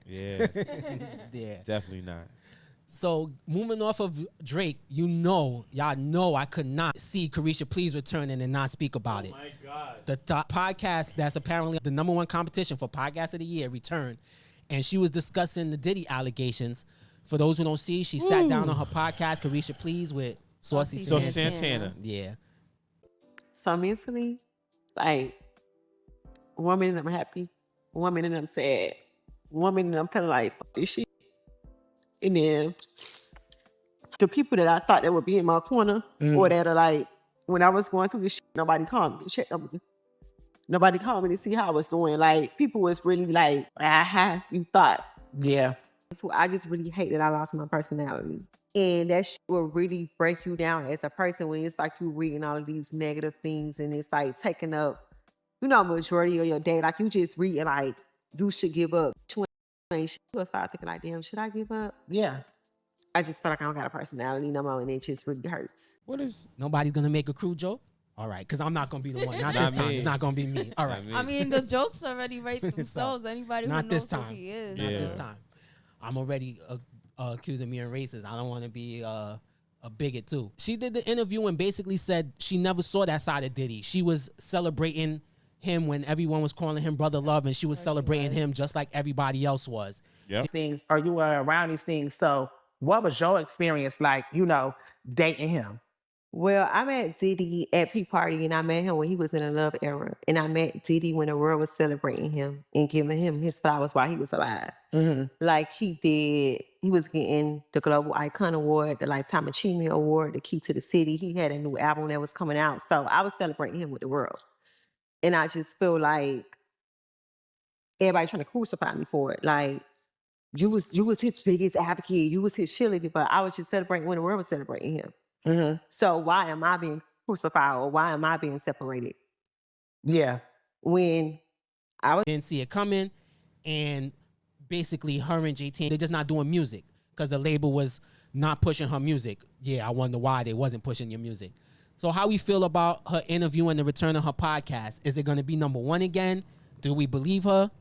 right? Yeah, Yeah. definitely not. So moving off of Drake, y'all know I could not see Caresha Please returning and not speak about it. Oh my God. The podcast that's apparently the number one competition for podcast of the year returned, and she was discussing the Diddy allegations. For those who don't see, she sat down on her podcast, Caresha Please, with Saucy Santana. Yeah. So mentally, like 1 minute I'm happy, 1 minute I'm sad, 1 minute I'm feeling like fuck this shit. And then the people that I thought that would be in my corner or that are like, when I was going through this shit, nobody called me to check on me. Nobody called me to see how I was doing. Like, people was really like, aha, you thought. Yeah. So I just really hate that I lost my personality. And that shit will really break you down as a person when it's like you reading all of these negative things and it's like taking up, majority of your day. Like, you just reading like, you should give up. You'll start thinking like, damn, should I give up? Yeah. I just feel like I don't got a personality no more, and it just really hurts. What is? Nobody's gonna make a crew joke. All right, because I'm not gonna be the one. Not this time. It's not gonna be me. All right. I mean, the jokes already write themselves. Anybody who Not this knows who time. he is. Not this time. I'm already accusing me of racist. I don't want to be a bigot too. She did the interview and basically said she never saw that side of Diddy. She was celebrating him when everyone was calling him brother love, and she was celebrating him just like everybody else was. Yep. Things, or you were around these things. So what was your experience like, dating him? Well, I met Diddy at P Party, and I met him when he was in a love era. And I met Diddy when the world was celebrating him and giving him his flowers while he was alive. Like he was getting the Global Icon Award, the Lifetime Achievement Award, the Key to the City. He had a new album that was coming out. So I was celebrating him with the world. And I just feel like everybody trying to crucify me for it. Like, you was his biggest advocate. You was his cheerleader, but I was just celebrating when the world was celebrating him. So why am I being crucified, or why am I being separated? Yeah. When I didn't see it coming, and basically her and JT, they're just not doing music because the label was not pushing her music. Yeah, I wonder why they wasn't pushing your music. So how we feel about her interview and the return of her podcast? Is it going to be number one again? Do we believe her?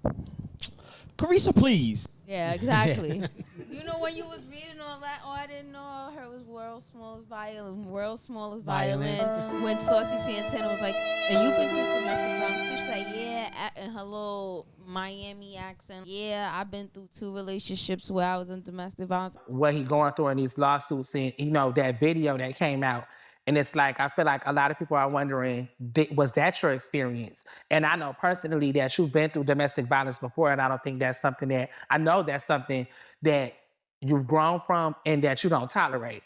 Caresha, please. Yeah, exactly. When you was reading all that, I didn't know all I heard was world's smallest violin, world's smallest violin. When Saucy Santana was like, and you've been through domestic violence too. She's like, yeah, in her little Miami accent. Yeah, I've been through 2 relationships where I was in domestic violence. What he going through in these lawsuits, and that video that came out. And it's like, I feel like a lot of people are wondering, was that your experience? And I know personally that you've been through domestic violence before, and I don't think that's something that, I know that's something that you've grown from and that you don't tolerate.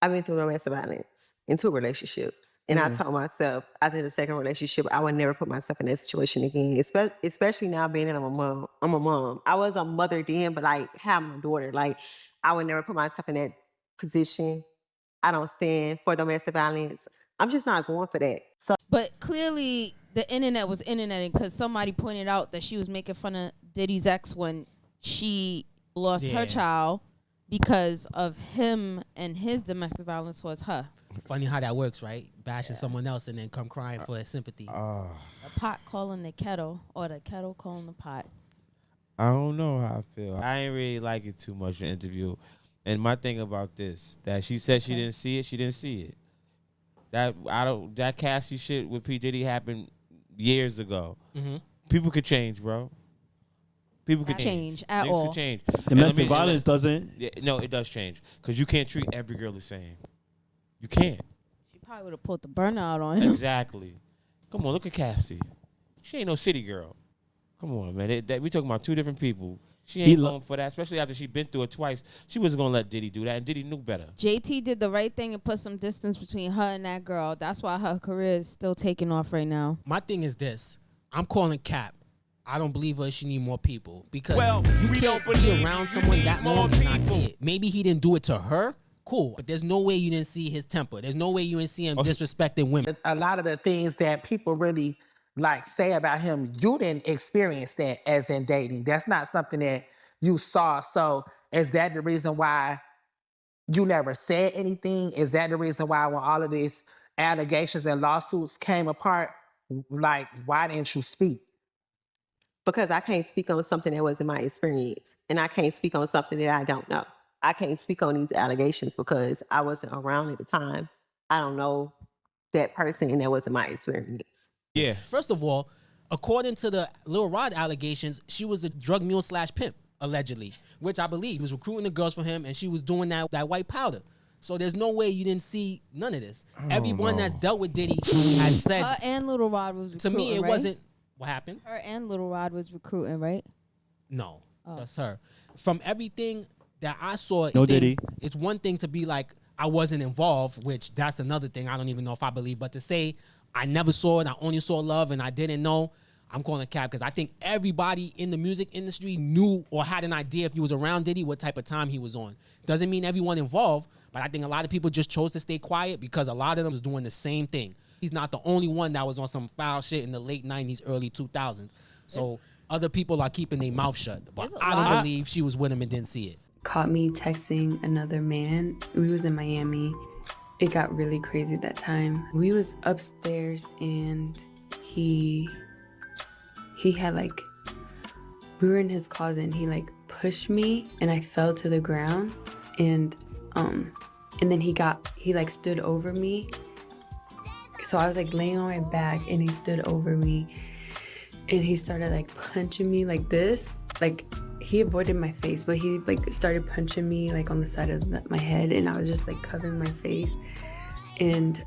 I've been through domestic violence in 2 relationships. And I told myself after the second relationship, I would never put myself in that situation again, especially now being that I'm a mom. I was a mother then, but like having a daughter, like I would never put myself in that position. I don't stand for domestic violence. I'm just not going for that. So, but clearly the internet was interneting because somebody pointed out that she was making fun of Diddy's ex when she lost her child because of him and his domestic violence towards her. Funny how that works, right? Bashing someone else and then come crying for sympathy. The pot calling the kettle, or the kettle calling the pot. I don't know how I feel. I ain't really like it too much, the interview. And my thing about this, that she said she didn't see it, she didn't see it. That Cassie shit with P. Diddy happened years ago. People could change, bro. People could change at Things all. could change. Domestic violence doesn't. Yeah, no, it does change because you can't treat every girl the same. You can't. She probably would have put the burnout on him. Exactly. Come on, look at Cassie. She ain't no city girl. Come on, man. We talking about 2 different people. She ain't going for that, especially after she been through it twice. She wasn't going to let Diddy do that, and Diddy knew better. JT did the right thing and put some distance between her and that girl. That's why her career is still taking off right now. My thing is this. I'm calling cap. I don't believe her. She need more people. Because you can't be around someone that long and not see it. Maybe he didn't do it to her. Cool. But there's no way you didn't see his temper. There's no way you didn't see him disrespecting women. A lot of the things that people really say about him, you didn't experience that as in dating. That's not something that you saw. So is that the reason why you never said anything? Is that the reason why when all of these allegations and lawsuits came apart, why didn't you speak? because I can't speak on something that wasn't my experience, and I can't speak on something that I don't know. I can't speak on these allegations because I wasn't around at the time. I don't know that person, and that wasn't my experience. Yeah. First of all, according to the Lil Rod allegations, she was a drug mule / pimp, allegedly, which I believe he was recruiting the girls for him, and she was doing that white powder. So there's no way you didn't see none of this. Everyone that's dealt with Diddy has said. Her and Little Rod was recruiting, to me, it right? wasn't. What happened? Her and Little Rod was recruiting, right? No, just her. From everything that I saw, No Diddy. It's one thing to be like, I wasn't involved, which that's another thing I don't even know if I believe. But to say I never saw it, I only saw love, and I didn't know, I'm calling a cab because I think everybody in the music industry knew or had an idea if he was around Diddy, what type of time he was on. Doesn't mean everyone involved, but I think a lot of people just chose to stay quiet because a lot of them was doing the same thing. He's not the only one that was on some foul shit in the late 90s, early 2000s. So other people are keeping their mouth shut. But I don't believe she was with him and didn't see it. Caught me texting another man. We was in Miami. It got really crazy that time. We was upstairs and he had like, we were in his closet and he like pushed me and I fell to the ground and then he like stood over me. So I was like laying on my back and he stood over me and he started like punching me like this. Like he avoided my face, but he like started punching me like on the side of my head and I was just like covering my face. And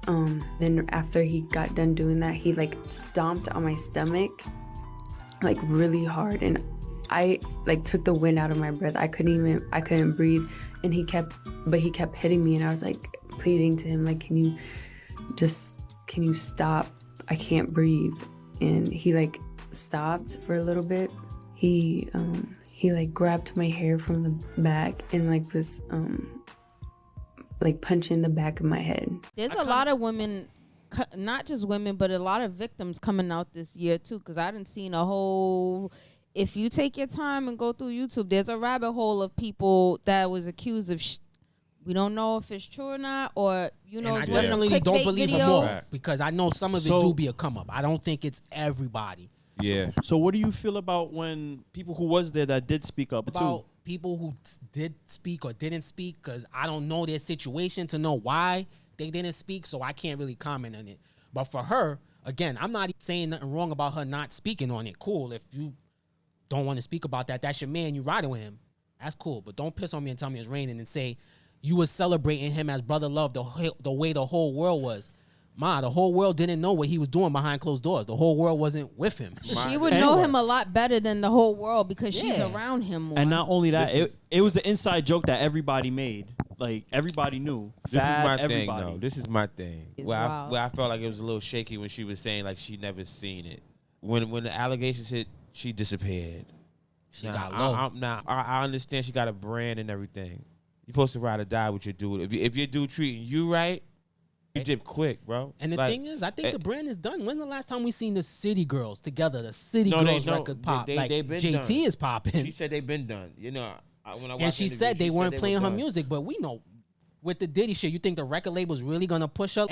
then after he got done doing that, he like stomped on my stomach like really hard and I like took the wind out of my breath. I couldn't breathe and he kept hitting me and I was like pleading to him like, can you stop? I can't breathe. And he like stopped for a little bit. He like grabbed my hair from the back and like was like punching the back of my head. There's a lot of women, not just women, but a lot of victims coming out this year too. Because I didn't seen a whole. If you take your time and go through YouTube, there's a rabbit hole of people that was accused of. We don't know if it's true or not, or And I definitely don't believe them all because I know some of it do be a come up. I don't think it's everybody. Yeah. So what do you feel about when people who was there that did speak up About people who did speak or didn't speak, because I don't know their situation to know why they didn't speak, so I can't really comment on it. But for her, again, I'm not saying nothing wrong about her not speaking on it. Cool. If you don't want to speak about that, that's your man, you riding with him. That's cool. But don't piss on me and tell me it's raining and say you was celebrating him as brother love the way the whole world was. The whole world didn't know what he was doing behind closed doors. The whole world wasn't with him. She would know him a lot better than the whole world because she's around him more. And not only that, it was an inside joke that everybody made. Like, everybody knew. This is my everybody. thing, though. This is my thing. It's Where wild. I felt like it was a little shaky when she was saying, like, she never seen it. When the allegations hit, she disappeared. She got low. I understand she got a brand and everything. You're supposed to ride or die with your dude. If your dude treating you right, you dip quick, bro. And the thing is, I think the brand is done. When's the last time we seen the City Girls together? The City Girls record pop. Like JT done. is popping. She said they've been done. You know, when I watched And she said they weren't playing her done. music, but we know with the Diddy shit, you think the record label's really gonna push her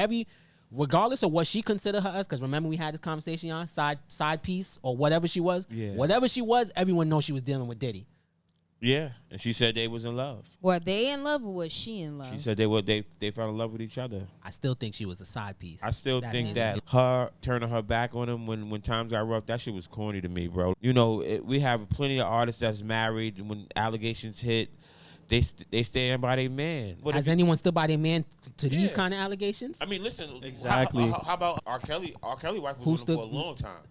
regardless of what she considered her as? Because remember we had this conversation on side piece or whatever she was. Yeah. Whatever she was, everyone knows she was dealing with Diddy. Yeah, and she said they was in love. Were they in love or was she in love? She said they fell in love with each other. I still think she was a side piece. I still think that her turning her back on him when times got rough, that shit was corny to me, bro. You know, we have plenty of artists that's married. When allegations hit, they stand by their man. Has anyone stood by their man to these kind of allegations? I mean, listen. Exactly. How about R. Kelly? R. Kelly wife was with him for a long time.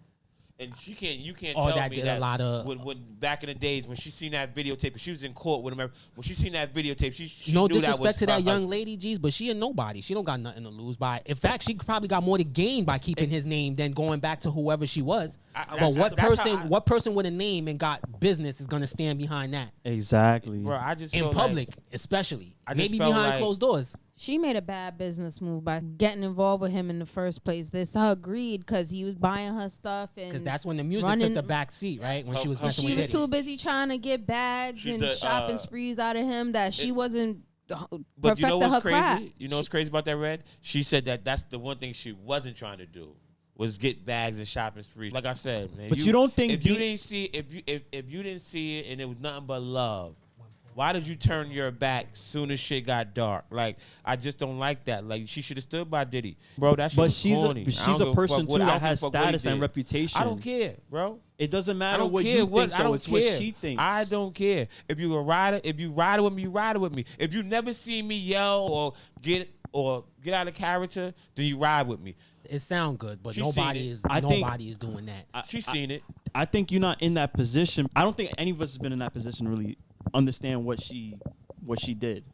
And you can't tell that me did that a lot of when back in the days when she seen that videotape, she was in court with him. When she seen that videotape, she no knew disrespect that was to that her young husband. lady, G's, but she a nobody. She don't got nothing to lose by. In fact, she probably got more to gain by keeping his name than going back to whoever she was. But what person with a name and got business is gonna stand behind that? Exactly. Bro, I just In feel public, like, especially. I just Maybe felt behind like- closed doors. She made a bad business move by getting involved with him in the first place. This her greed because he was buying her stuff and Because that's when the music running- took the back seat, right? When she was messing she with was Diddy. too busy trying to get bags She's and the, shopping sprees out of him that she wasn't But perfecting you know what's her crazy? craft. You know what's crazy about that, Red? She said that's the one thing she wasn't trying to do was get bags and shopping sprees. Like I said, man. But you don't think if you didn't see if you didn't see it and it was nothing but love, why did you turn your back soon as shit got dark? Like, I just don't like that. Like, she should have stood by Diddy, bro. That shit But was she's corny. she's a person too that has status and reputation. I don't care, bro. It doesn't I matter don't what care you what think, I though. don't It's care. what she thinks. I don't care. If you ride it with me, you ride it with me. If you never see me yell or get out of character, then you ride with me. It sound good, but She nobody seen is I think- nobody is doing that. She's seen it. I think you're not in that position. I don't think any of us has been in that position to really understand what she did.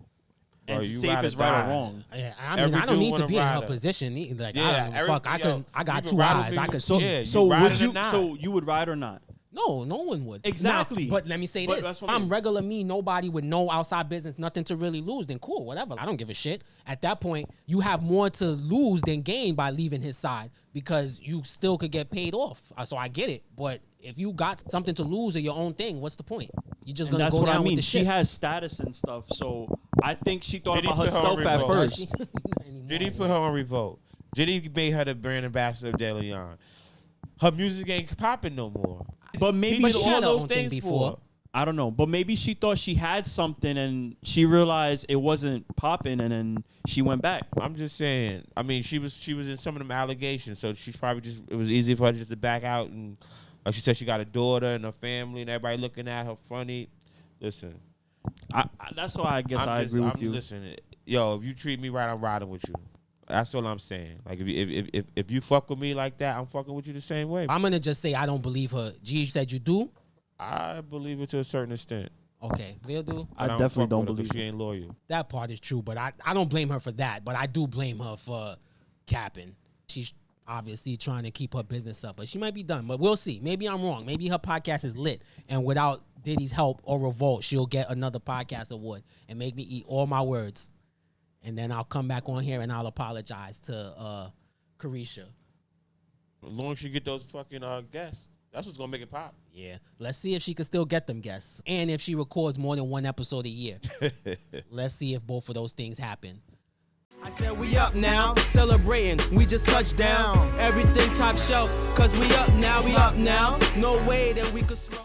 And Bro, to you say if ride or it's right die. or wrong. Yeah, I mean, Every I don't dude need to wanna be in ride her her. position. Like, Yeah, I don't give a fuck. I got you two can ride eyes. with I me. could So see. Yeah, so you ride would it or you not. so you would ride or not? No one would. Exactly. Now, but let me say But this. that's If what I I'm mean. regular me, nobody with no outside business, nothing to really lose, then cool, whatever. I don't give a shit. At that point, you have more to lose than gain by leaving his side because you still could get paid off. So I get it. But if you got something to lose or your own thing, what's the point? You're just And going to that's go what down I mean. with the She shit. has status and stuff. So I think she thought Did he about put her on herself at revolt? first. Did he put her on revolt? Did he made her the brand ambassador of De Leon? Her music ain't popping no more. But He maybe did she all had her those own thing things before. for. I don't know. But maybe she thought she had something and she realized it wasn't popping and then she went back. I'm just saying. I mean, she was in some of them allegations, so she's probably it was easy for her just to back out. And like she said, she got a daughter and a family, and everybody looking at her funny. Listen, That's why I guess I agree with you. Listen, yo, if you treat me right, I'm riding with you. That's all I'm saying. Like if you fuck with me like that, I'm fucking with you the same way. I'm going to just say I don't believe her. G, you said you do? I believe it to a certain extent. Okay, we'll do. I But definitely fuck don't with her 'cause believe she it. ain't loyal. That part is true, but I don't blame her for that. But I do blame her for capping. She's obviously trying to keep her business up, but she might be done. But we'll see. Maybe I'm wrong. Maybe her podcast is lit, and without Diddy's help or revolt, she'll get another podcast award and make me eat all my words. And then I'll come back on here and I'll apologize to Caresha. As long as you get those fucking guests, that's what's gonna make it pop. Yeah, let's see if she can still get them guests, and if she records more than one episode a year. Let's see if both of those things happen. I said we up now, celebrating, we just touched down. Everything top shelf, cause we up now, no way that we could slow.